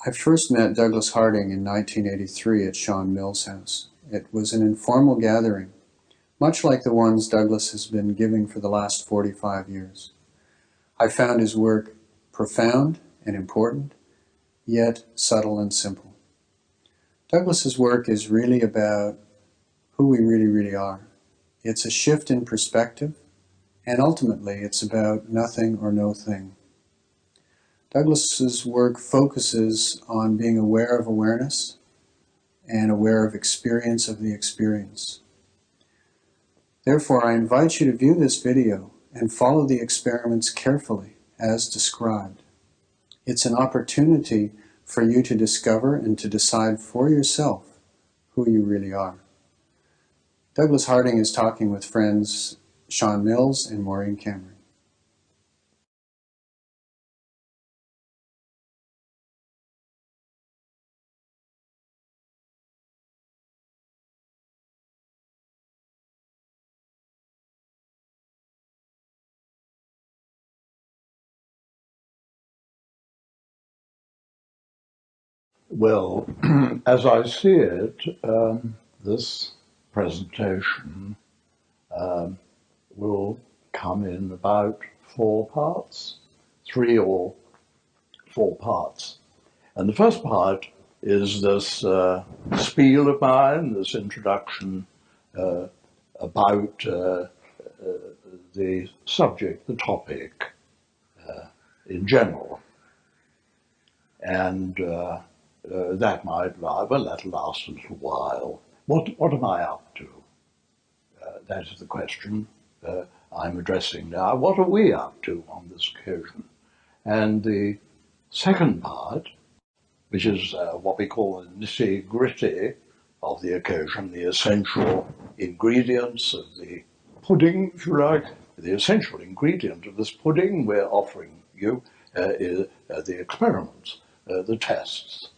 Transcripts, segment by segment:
I first met Douglas Harding in 1983 at Sean Mill's house. It was an informal gathering, much like the ones Douglas has been giving for the last 45 years. I found his work profound and important, yet subtle and simple. Douglas's work is really about who we really are. It's a shift in perspective, and ultimately it's about nothing or no thing. Douglas's work focuses on being aware of awareness and aware of experience of the experience. Therefore, I invite you to view this video and follow the experiments carefully as described. It's an opportunity for you to discover and to decide for yourself who you really are. Douglas Harding is talking with friends Sean Mills and Maureen Cameron. Well, as I see it, this presentation will come in about 4 parts, 3 or 4 parts. And the first part is this spiel of mine, this introduction about the subject, the topic in general. And that might that'll last a little while. What am I up to? That is the question I'm addressing now. What are we up to on this occasion? And the second part, which is what we call the nitty-gritty of the occasion, the essential ingredients of the pudding, if you like, the essential ingredient of this pudding we're offering you is the experiments, the tests.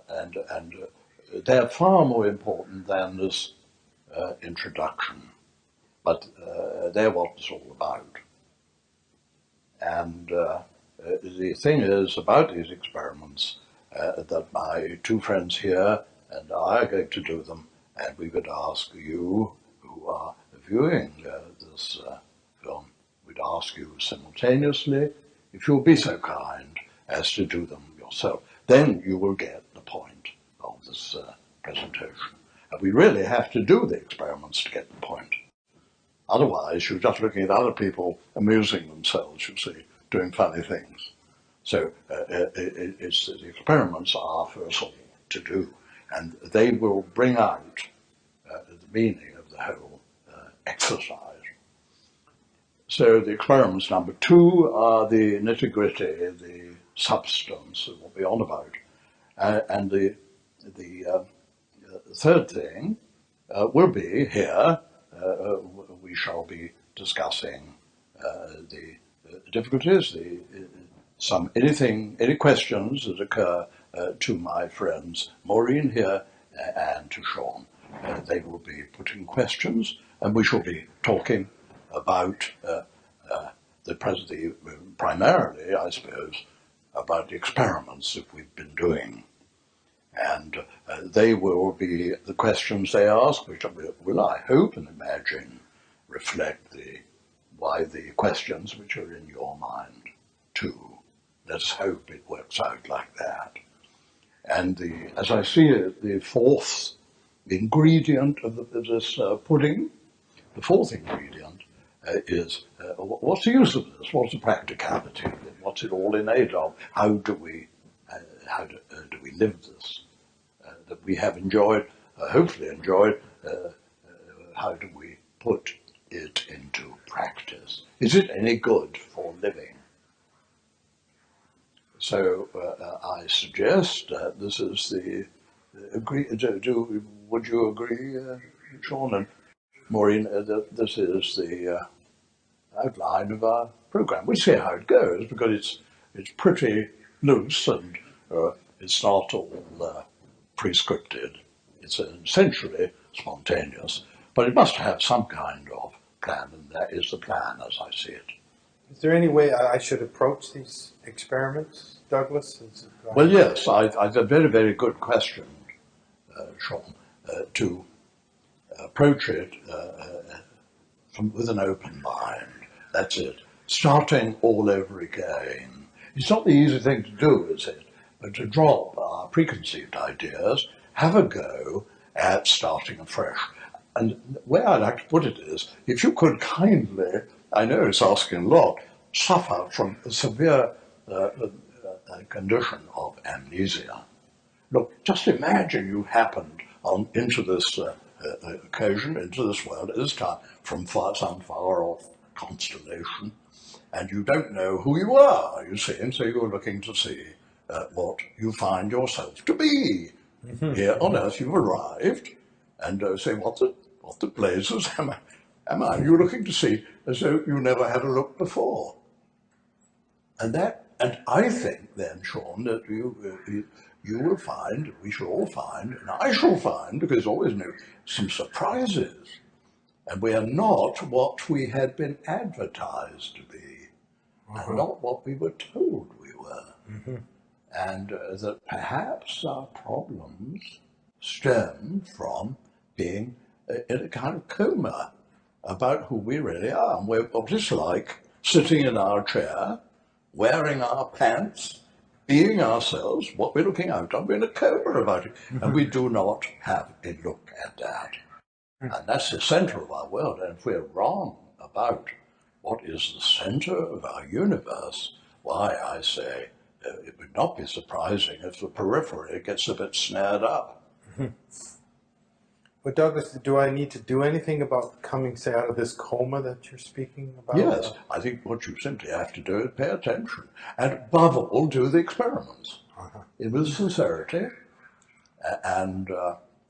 And they're far more important than this introduction, but they're what it's all about. And the thing is about these experiments that my 2 friends here and I are going to do them, and we would ask you who are viewing this film, we'd ask you simultaneously if you'll be so kind as to do them yourself. Then you will get the point of this presentation. And we really have to do the experiments to get the point. Otherwise, you're just looking at other people amusing themselves, you see, doing funny things. So the experiments are first of all to do, and they will bring out the meaning of the whole exercise. So the experiments number 2 are the nitty-gritty, the substance of what we're on about. And the third thing will be here, we shall be discussing the difficulties, any questions that occur to my friends Maureen here and to Sean. They will be putting questions, and we shall be talking about primarily, I suppose, about the experiments that we've been doing. And they will be the questions they ask, which will, I hope and imagine, reflect the questions which are in your mind too. Let's hope it works out like that. And as I see it, the 4th ingredient of this pudding, the 4th ingredient is what's the use of this? What's the practicality of it? What's it all in aid of? How do we live this that we have enjoyed, hopefully enjoyed? How do we put it into practice? Is it any good for living? So I suggest this is the agree. Would you agree, Sean and Maureen, that this is the outline of our program? We'll see how it goes, because it's pretty loose and it's not all prescripted. It's essentially spontaneous, but it must have some kind of plan, and that is the plan as I see it. Is there any way I should approach these experiments, Douglas? Well, yes, it's a very, very good question, Sean, to approach it with an open mind. That's it. Starting all over again. It's not the easy thing to do, is it? But to drop our preconceived ideas, have a go at starting afresh. And the way I like to put it is, if you could kindly, I know it's asking a lot, suffer from a severe condition of amnesia. Look, just imagine you happened into this occasion, into this world at this time, from some far off constellation, and you don't know who you are, you see, and so you're looking to see what you find yourself to be. Here on Earth you've arrived, and say, what the blazes am I? You're looking to see as though you never had a look before. And I think then, Sean, that you will find, we shall all find, and I shall find, because there's always some surprises. And we are not what we had been advertised to be, and not what we were told we were. And that perhaps our problems stem from being in a kind of coma about who we really are. And we're what it's like sitting in our chair, wearing our pants, being ourselves, what we're looking out on. We're in a coma about it, and we do not have a look at that. And that's the center of our world. And if we're wrong about what is the center of our universe, why, I say, it would not be surprising if the periphery gets a bit snared up. But Douglas, do I need to do anything about coming, say, out of this coma that you're speaking about? Yes, I think what you simply have to do is pay attention, and above all, do the experiments with sincerity, and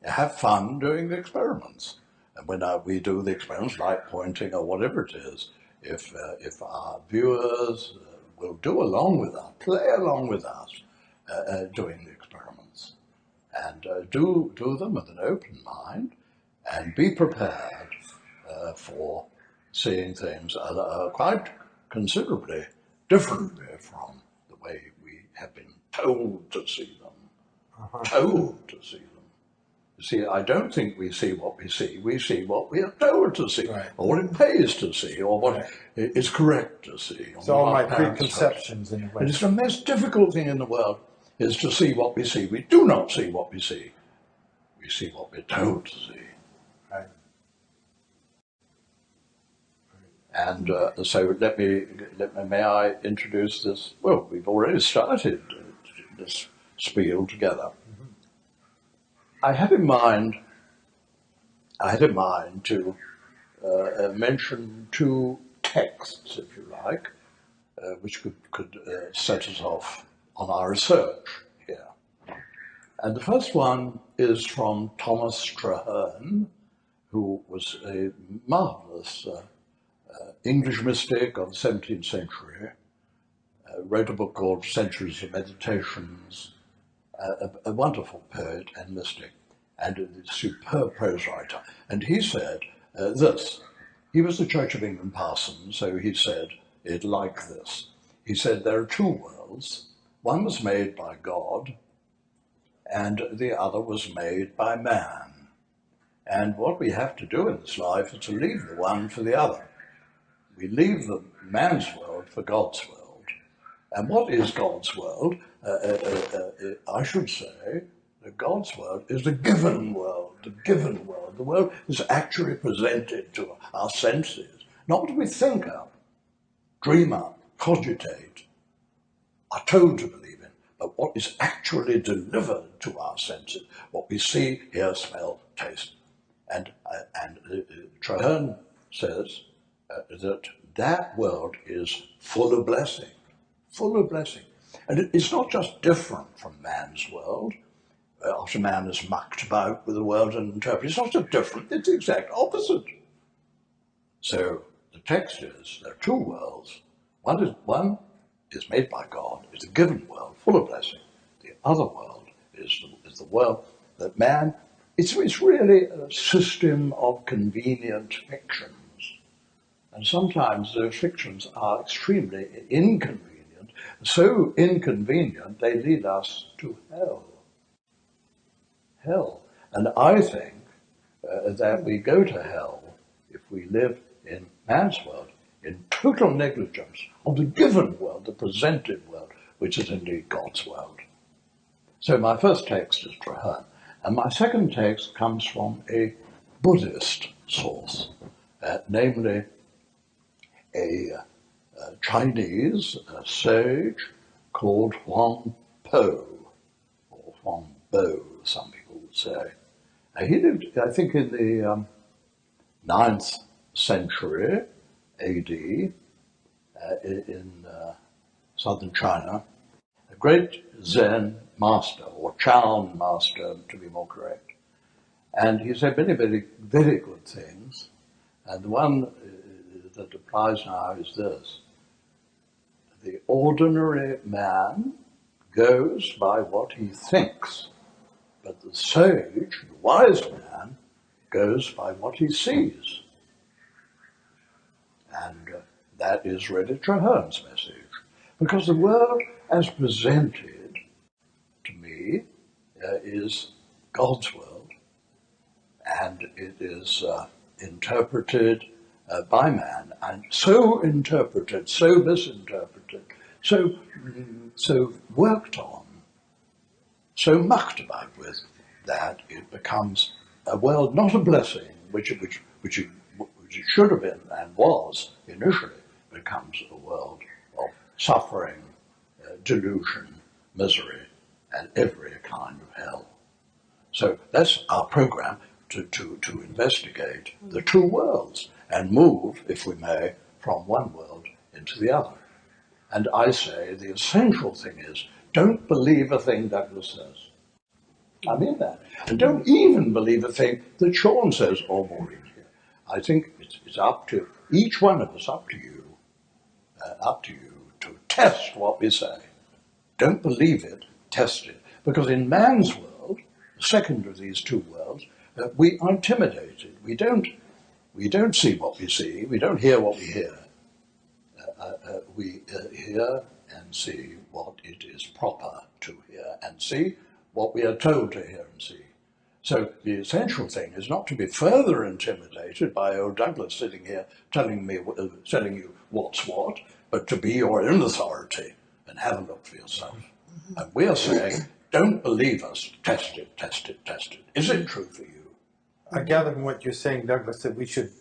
have fun doing the experiments. And when we do the experiments, light pointing or whatever it is, if our viewers will do along with us, play along with us, doing the experiments, and do them with an open mind, and be prepared for seeing things that are quite considerably differently from the way we have been told to see them. Told to see them. You see, I don't think we see what we see what we are told to see, or what it pays to see, or what is correct to see. It's all my preconceptions in a way. And it's the most difficult thing in the world, is to see what we see. We do not see what we see. We see what we're told to see. Right. And so may I introduce this? Well, we've already started this spiel together. I had in mind to mention two texts, if you like, which could set us off on our research here. And the first one is from Thomas Traherne, who was a marvelous English mystic of the 17th century, wrote a book called Centuries of Meditations, a wonderful poet and mystic, and a superb prose writer. And he said this. He was the Church of England parson, so he said it like this. He said, there are two worlds. One was made by God, and the other was made by man. And what we have to do in this life is to leave the one for the other. We leave the man's world for God's world. And what is God's world? I should say that God's world is the given world, the world is actually presented to our senses, not what we think of, dream up, cogitate, are told to believe in, but what is actually delivered to our senses, what we see, hear, smell, taste. And Traherne says that world is full of blessing. Full of blessing. And it's not just different from man's world, after man is mucked about with the world and interpreted. It's not just different, it's the exact opposite. So the text is, there are two worlds. One is made by God, is a given world, full of blessing. The other world is the world that man, it's really a system of convenient fictions. And sometimes those fictions are extremely inconvenient, so inconvenient they lead us to hell. Hell. And I think that we go to hell if we live in man's world, in total negligence of the given world, the presented world, which is indeed God's world. So my first text is Traherne, and my second text comes from a Buddhist source, namely a Chinese sage called Huang Po, or Huang Bo, some people would say. He lived, I think, in the 9th century AD in southern China, a great Zen master, or Chan master to be more correct. And he said many, very, very good things. And the one that applies now is this: the ordinary man goes by what he thinks, but the sage, the wise man, goes by what he sees. And that is really Traherne's message, because the world as presented to me is God's world, and it is interpreted by man, and so interpreted, so misinterpreted, so worked on, so mucked about with, that it becomes a world, not a blessing, which it should have been and was initially, becomes a world of suffering, delusion, misery, and every kind of hell. So that's our program, to investigate the two worlds and move, if we may, from one world into the other. And I say the essential thing is, don't believe a thing Douglas says. I mean that. And don't even believe a thing that Sean says or Maureen here. I think it's up to each one of us, up to you to test what we say. Don't believe it, test it. Because in man's world, the second of these two worlds, we are intimidated. We don't see what we see. We don't hear what we hear. We hear and see what it is proper to hear and see, what we are told to hear and see. So the essential thing is not to be further intimidated by old Douglas sitting here telling you what's what, but to be your own authority and have a look for yourself. And we are saying, don't believe us, test it, test it, test it. Is it true for you? I gather from what you're saying, Douglas, that we should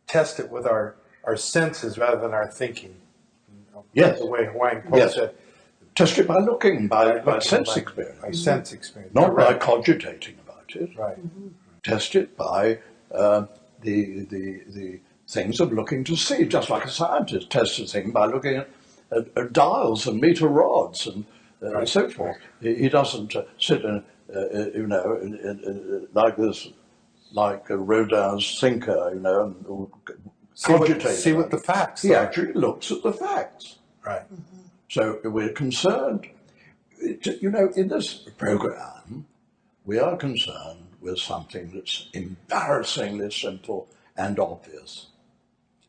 test it with our senses rather than our thinking. Yes. The way Huang Po Yes. said. Test it by looking, by sense experience. By sense experience. Not by Right. cogitating about it. Right. Test it by the things of looking to see, just like a scientist tests a thing by looking at dials and meter rods and Right. so forth. He doesn't sit like this, like a Rodin's thinker, and cogitate. See what the facts He are. actually looks at the facts. Right. So we're concerned, in this program, we are concerned with something that's embarrassingly simple and obvious.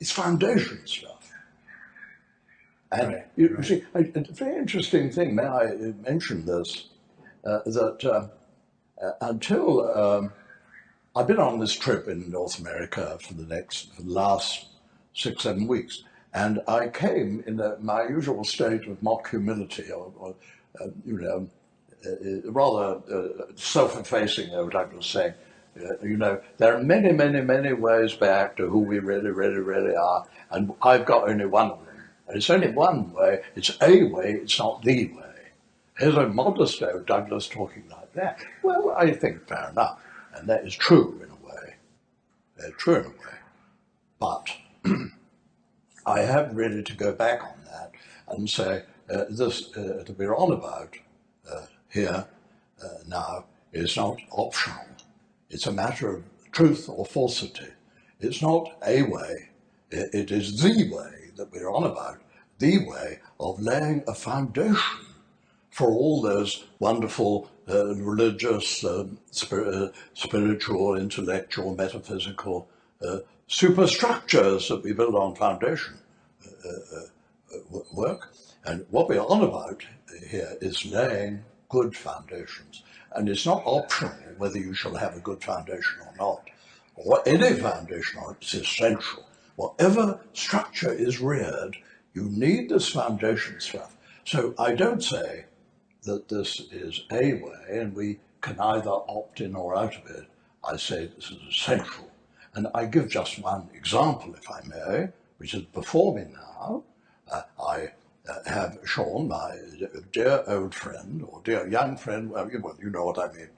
It's foundation stuff. And Right, you see, a very interesting thing, may I mention this, that until I've been on this trip in North America for the last 6-7 weeks, and I came in my usual state of mock humility, or rather self-effacing, I would like to say. There are many, many, many ways back to who we really, really, really are, and I've got only one of them. And it's only one way, it's a way, it's not the way. Here's a modest old Douglas talking like that. Well, I think fair enough, and that is true in a way. True in a way. But I have really to go back on that and say this that we're on about here now is not optional. It's a matter of truth or falsity. It's not a way. It is the way that we're on about, the way of laying a foundation for all those wonderful religious, spiritual, intellectual, metaphysical superstructures that we build on foundation work. And what we're on about here is laying good foundations. And it's not optional whether you shall have a good foundation or not, or any foundation, or it's essential. Whatever structure is reared, you need this foundation stuff. So I don't say that this is a way and we can either opt in or out of it. I say this is essential. And I give just one example, if I may, which is before me now. I have Sean, my dear old friend, or dear young friend, well, you know what I mean.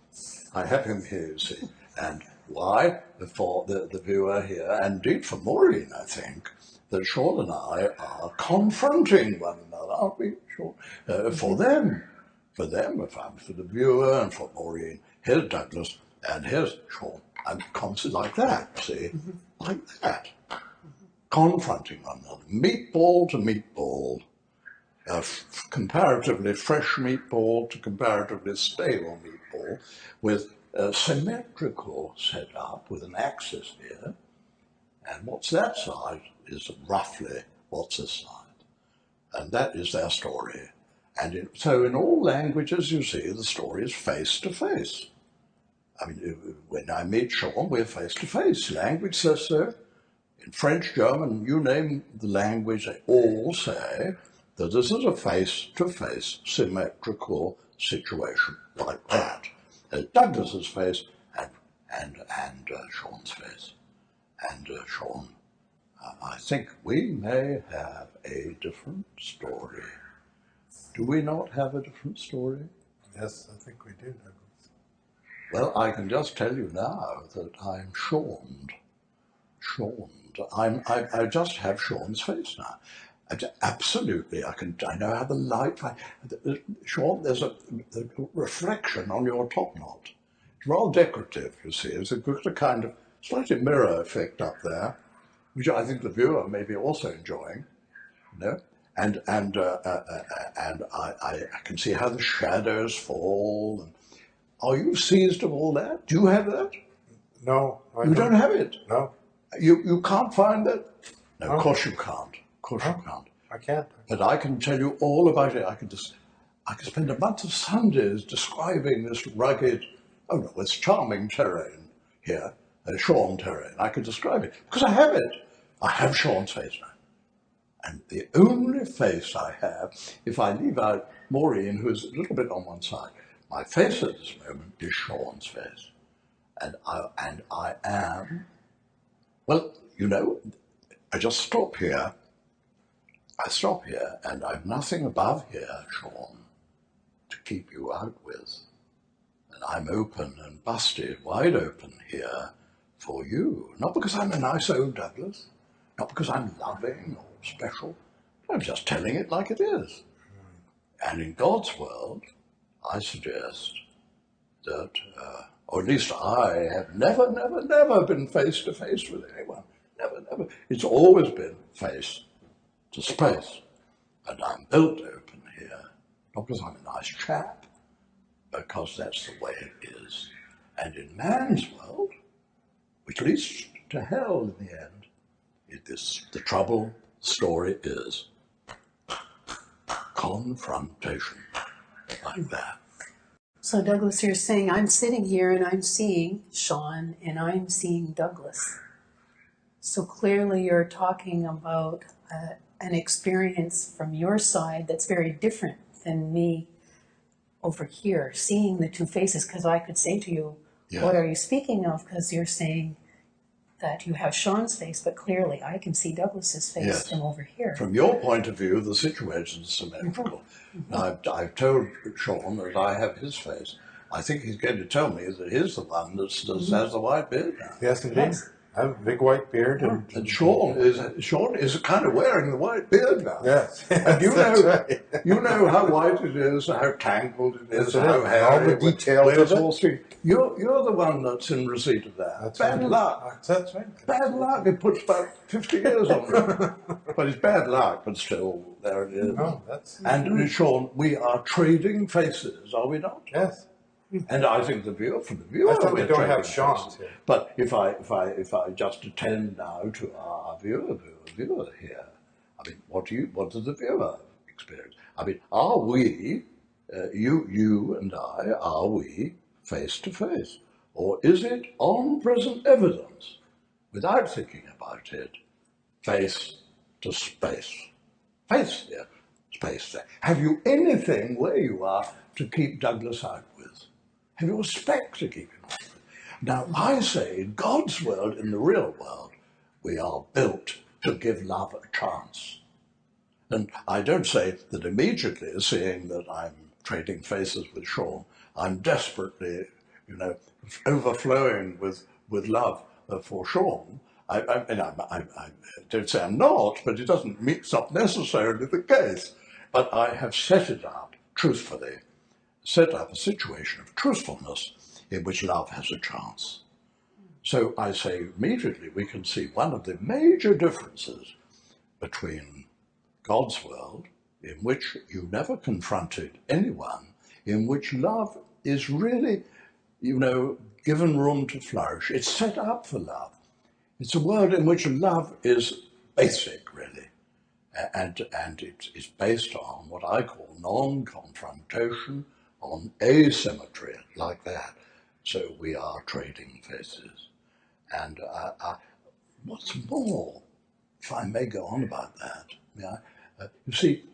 I have him here, you see. And why? For the viewer here, and indeed for Maureen, I think, that Sean and I are confronting one another, aren't we, Sean? For them, for the viewer, and for Maureen. Here's Douglas, and here's Sean. And concepts like that, see? Like that. Confronting one another. Meatball to meatball. Comparatively fresh meatball to comparatively stale meatball, with a symmetrical setup with an axis here. And what's that side is roughly what's this side. And that is their story. And so in all languages, you see, the story is face to face. I mean, when I meet Sean, we're face to face. Language says so. In French, German, you name the language, they all say that this is a face-to-face symmetrical situation like that. Douglas's face and Sean's face. And Sean, I think we may have a different story. Do we not have a different story? Yes, I think we do, Douglas. Well, I can just tell you now that I'm Seaned. I just have Sean's face now. Absolutely, I know how the light. Sean, there's a reflection on your top knot. It's rather decorative, you see. It's a kind of slightly mirror effect up there, which I think the viewer may be also enjoying. You know, and I can see how the shadows fall. And, are you seized of all that? Do you have that? No, you don't have it. No. You can't find that? No, of course you can't. Of course you can't. I can't. But I can tell you all about it. I can spend a month of Sundays describing this rugged, it's charming terrain here, Sean terrain. I can describe it because I have it. I have Sean's face now. And the only face I have, if I leave out Maureen, who's a little bit on one side, my face at this moment is Sean's face. And I am, well, I just stop here. I stop here, and I've nothing above here, Sean, to keep you out with. And I'm open and busted, wide open here for you. Not because I'm a nice old Douglas, not because I'm loving or special. I'm just telling it like it is. And in God's world, I suggest that, or at least I have never been face to face with anyone. Never. It's always been face to space. And I'm built open here, not because I'm a nice chap, but because that's the way it is. And in man's world, which leads to hell in the end, the trouble story is confrontation, like that. So Douglas, you're saying I'm sitting here and I'm seeing Sean and I'm seeing Douglas. So clearly you're talking about an experience from your side that's very different than me over here, seeing the two faces, because I could say to you, what are you speaking of? Because you're saying that you have Sean's face, but clearly I can see Douglas's face from over here. From your point of view, the situation is symmetrical. Now, I've told Sean that I have his face. I think he's going to tell me that he's the one that has the white beard now. Yes, indeed. I have a big white beard. And Sean is kind of wearing the white beard now. Yes. And you know how white it is, how tangled it is, how hairy. All the details of it. You're the one that's in receipt of that. That's bad right. luck. That's right. Bad luck. It puts about 50 years on it. But it's bad luck, but still, there it is. No, that's... And Sean, we are trading faces, are we not? Yes. And I think from the viewer, I thought we we're don't trading have Sean's faces. here. But if I just attend now to our viewer here, I mean, what does the viewer experience? I mean, are we, you and I, are we face to face? Or is it on present evidence, without thinking about it, face to space? Face here, space there. Have you anything where you are to keep Douglas out with? Have you a speck to keep him out with? Now, I say, in God's world, in the real world, we are built to give love a chance. And I don't say that immediately, seeing that I'm trading faces with Sean, I'm desperately, overflowing with love for Sean. I don't say I'm not, but it's not necessarily the case. But I have set it up truthfully, set up a situation of truthfulness in which love has a chance. So I say immediately we can see one of the major differences between God's world, in which you never confronted anyone, in which love is really, given room to flourish. It's set up for love. It's a world in which love is basic, really, and it's based on what I call non-confrontation, on asymmetry, like that. So we are trading faces. And what's more, if I may go on about that, you see,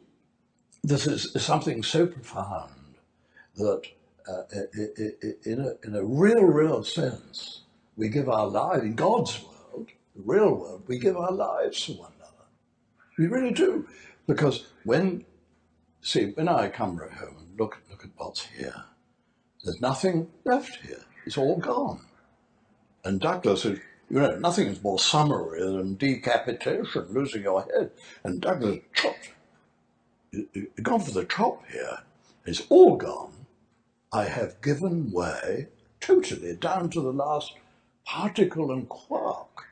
this is something so profound that in a real sense, we give our lives, in God's world, the real world, we give our lives to one another. We really do. Because when I come home and look at what's here, there's nothing left here. It's all gone. And Douglas is, nothing is more summary than decapitation, losing your head. And Douglas chopped, gone for the chop here. It's all gone. I have given way totally down to the last particle and quark.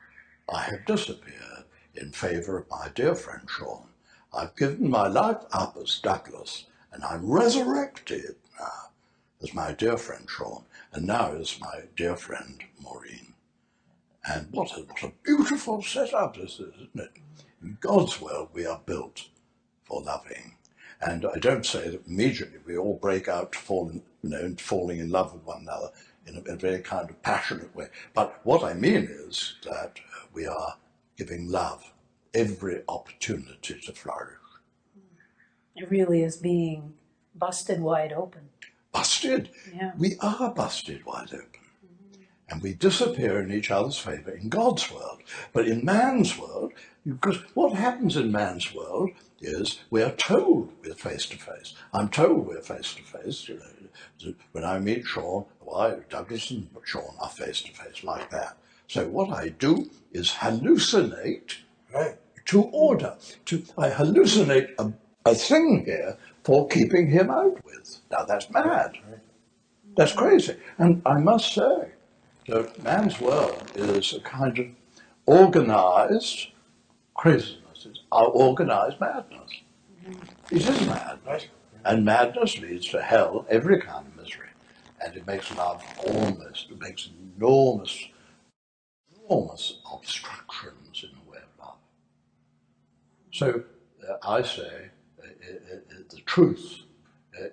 I have disappeared in favour of my dear friend Sean. I've given my life up as Douglas, and I'm resurrected now as my dear friend Sean, and now as my dear friend Maureen. And what a beautiful setup this is, isn't it? In God's world, we are built for loving. And I don't say that immediately we all break out falling in love with one another in a very kind of passionate way. But what I mean is that we are giving love every opportunity to flourish. It really is being busted wide open. Busted? Yeah. We are busted wide open. And we disappear in each other's favour in God's world. But in man's world, because what happens in man's world is we are told we're face to face. I'm told we're face to face. When I meet Sean, Douglas and Sean are face to face like that. So what I do is hallucinate to order. I hallucinate a thing here for keeping him out with. Now that's mad. That's crazy. And I must say, so man's world is a kind of organized craziness. It's our organized madness. It is mad. And madness leads to hell, every kind of misery. And it makes love it makes enormous obstructions in the way of love. So I say the truth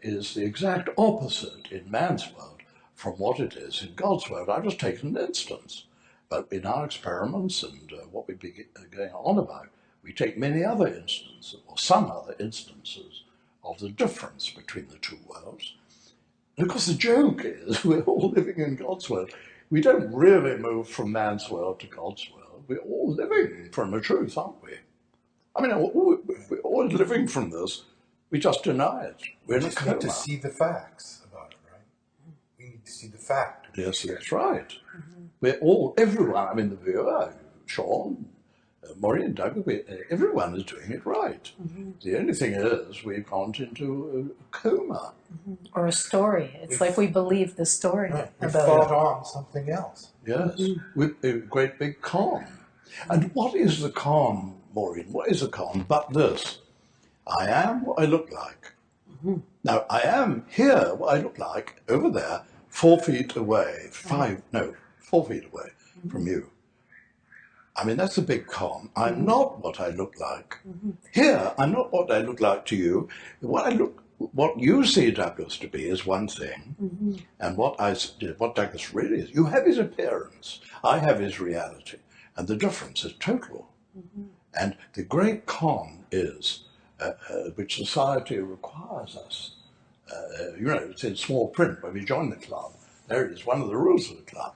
is the exact opposite in man's world from what it is in God's world. I've just taken an instance, but in our experiments and what we've been going on about, we take many other instances, or some other instances, of the difference between the two worlds. And of course the joke is we're all living in God's world. We don't really move from man's world to God's world. We're all living from the truth, aren't we? I mean, we're all living from this. We just deny it. We're in a coma. We need to see the facts about it, right? We need to see the fact. Yes, that's right. We're all, everyone, I mean, the viewer, Sean, Maureen, Doug, everyone is doing it right. The only thing is we've gone into a coma. Or a story. It's like we believe the story We about thought it. on something else. Yes, with a great big calm. And what is the calm, Maureen? What is the calm but this? I am what I look like. Now, I am here what I look like. Over there, 4 feet away, 4 feet away from you. I mean, that's a big con. I'm not what I look like. Here, I'm not what I look like to you. What you see Douglas to be is one thing, and what Douglas really is. You have his appearance. I have his reality, and the difference is total. And the great con is, which society requires us. You know, it's in small print when we join the club. There it is. One of the rules of the club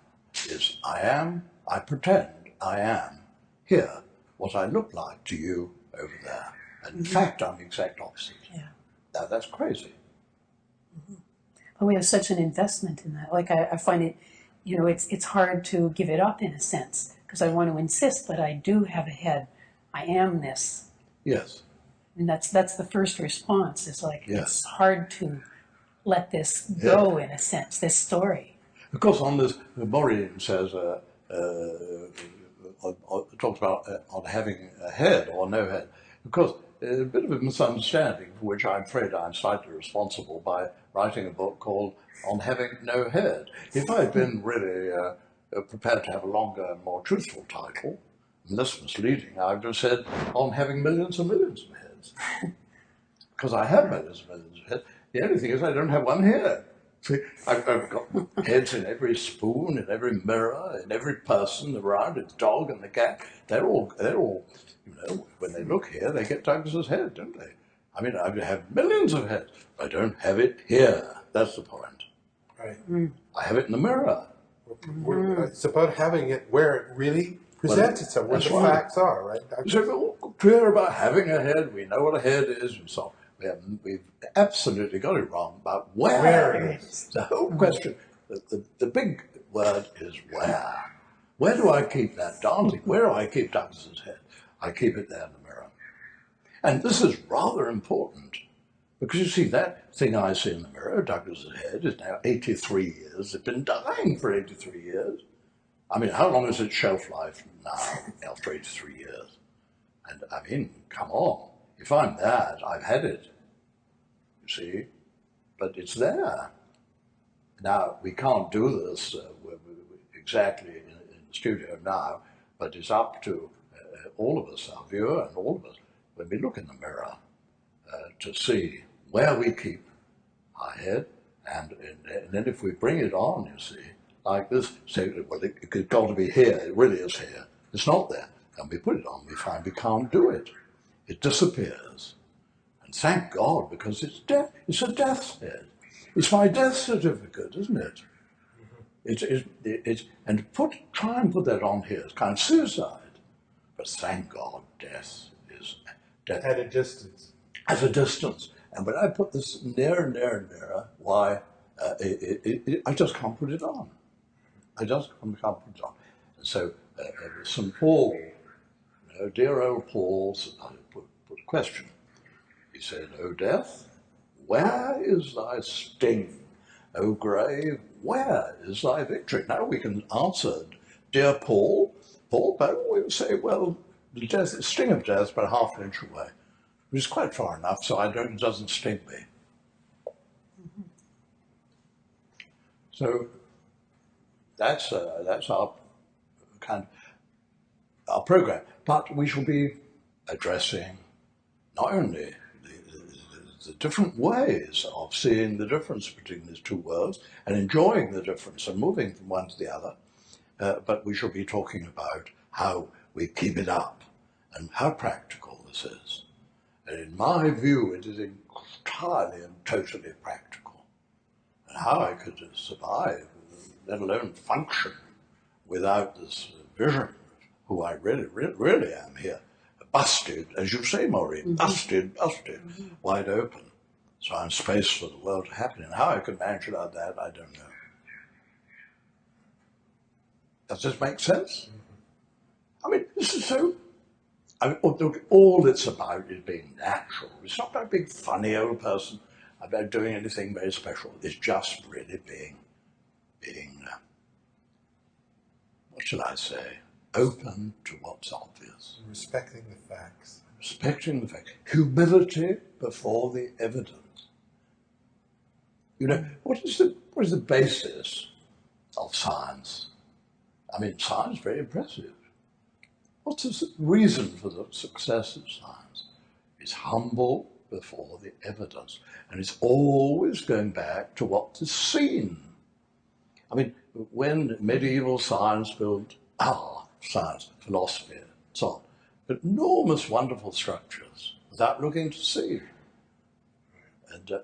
is I pretend I am here, what I look like to you over there. And in fact, I'm the exact opposite. Yeah. Now, that's crazy. But we have such an investment in that. Like I find it, you know, it's hard to give it up in a sense, because I want to insist, but I do have a head. I am this. Yes. And that's the first response. Is like, Yes. It's hard to let this go in a sense, this story. Of course, on this, Maureen says, talks about on having a head or no head. Of course, a bit of a misunderstanding for which I'm afraid I'm slightly responsible by writing a book called On Having No Head. If I'd been really prepared to have a longer and more truthful title, and less misleading, I would have said On Having Millions and Millions of Heads. Because I have millions and millions of heads. The only thing is I don't have one head. See, I've got heads in every spoon, in every mirror, in every person around, the dog and the cat. They're all, you know, when they look here, they get Douglas's head, don't they? I mean, I have millions of heads. I don't have it here. That's the point. Right. I have it in the mirror. It's about having it where it really presents itself, where the facts are, right? So we're all clear about having a head. We know what a head is and so on. We've absolutely got it wrong about where it is. The whole question, the big word is where. Where do I keep that dancing? Where do I keep Douglas's head? I keep it there in the mirror. And this is rather important, because you see, that thing I see in the mirror, Douglas's head, is now 83 years. It's been dying for 83 years. I mean, how long is its shelf life now after 83 years? And I mean, come on. If I'm that, I've had it, you see, but it's there. Now, we can't do this exactly in the studio now, but it's up to all of us, our viewer and all of us, when we look in the mirror, to see where we keep our head, and then if we bring it on, you see, like this, say, well, it's got to be here, it really is here. It's not there. And we put it on, we find we can't do it. It disappears. And thank God, because it's death. It's a death's head. It's my death certificate, isn't it? And try and put that on here. It's kind of suicide. But thank God, death is death. At a distance. At a distance. And when I put this nearer and nearer and nearer, why, I just can't put it on. I just can't put it on. And so St. Paul, you know, dear old Paul, put a question. He said, O death, where is thy sting? O grave, where is thy victory? Now we can answer, dear Paul, but we would say, well, the sting of death is about half an inch away, which is quite far enough, so it doesn't sting me. So that's our kind of our program. But we shall be addressing not only the different ways of seeing the difference between these two worlds and enjoying the difference and moving from one to the other, but we shall be talking about how we keep it up and how practical this is. And in my view, it is entirely and totally practical. And how I could survive, let alone function, without this vision of who I really am here. Busted, as you say, Maureen, busted, wide open. So I'm space for the world to happen. And how I could manage like that, I don't know. Does this make sense? I mean, this is so, all it's about is being natural. It's not about being funny old person, about doing anything very special. It's just really being what should I say, open to what's obvious. Respecting the facts. Respecting the facts. Humility before the evidence. You know, what is the basis of science? I mean, science is very impressive. What's the reason for the success of science? It's humble before the evidence, and it's always going back to what is seen. I mean, when medieval science built science, philosophy, and so on, but enormous, wonderful structures without looking to see.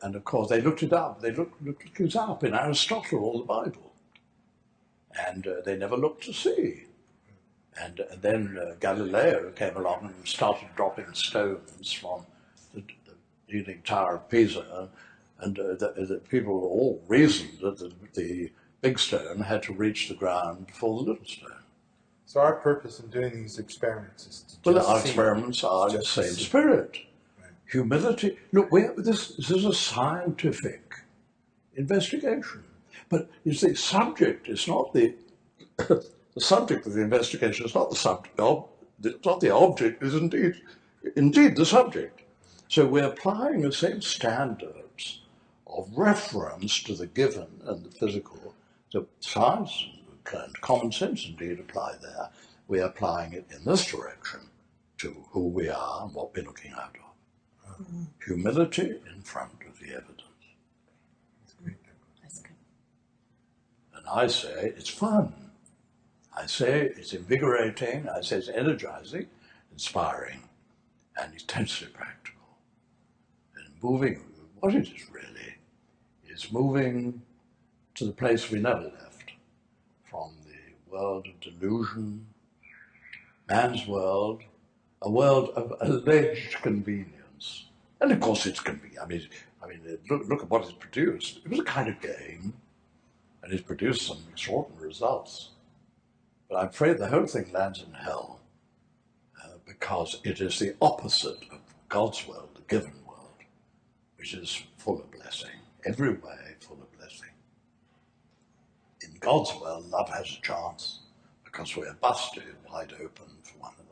And of course, they looked it up. They looked it up in Aristotle or the Bible, and they never looked to see. And then Galileo came along and started dropping stones from the Leaning Tower of Pisa, and the people all reasoned that the big stone had to reach the ground before the little stone. So our purpose in doing these experiments is to Well, just our see. experiments are the Just same see. spirit. Right. Humility. Look, this is a scientific investigation. But you see, subject is not the subject of the investigation is not the subject. It's not the object, is indeed the subject. So we're applying the same standards of reference to the given and the physical that science and common sense indeed apply there. We're applying it in this direction to who we are and what we're looking out of. Humility in front of the evidence. That's good. And I say it's fun. I say it's invigorating. I say it's energizing, inspiring, and intensely practical. And moving, what it is really, is moving to the place we never left, from the world of delusion, man's world, a world of alleged convenience. And of course it's convenient. I mean, look at what it's produced. It was a kind of game, and it's produced some extraordinary results. But I'm afraid the whole thing lands in hell because it is the opposite of God's world, the given world, which is full of blessing, every way full of blessing. In God's world, love has a chance because we're busted wide open for one another.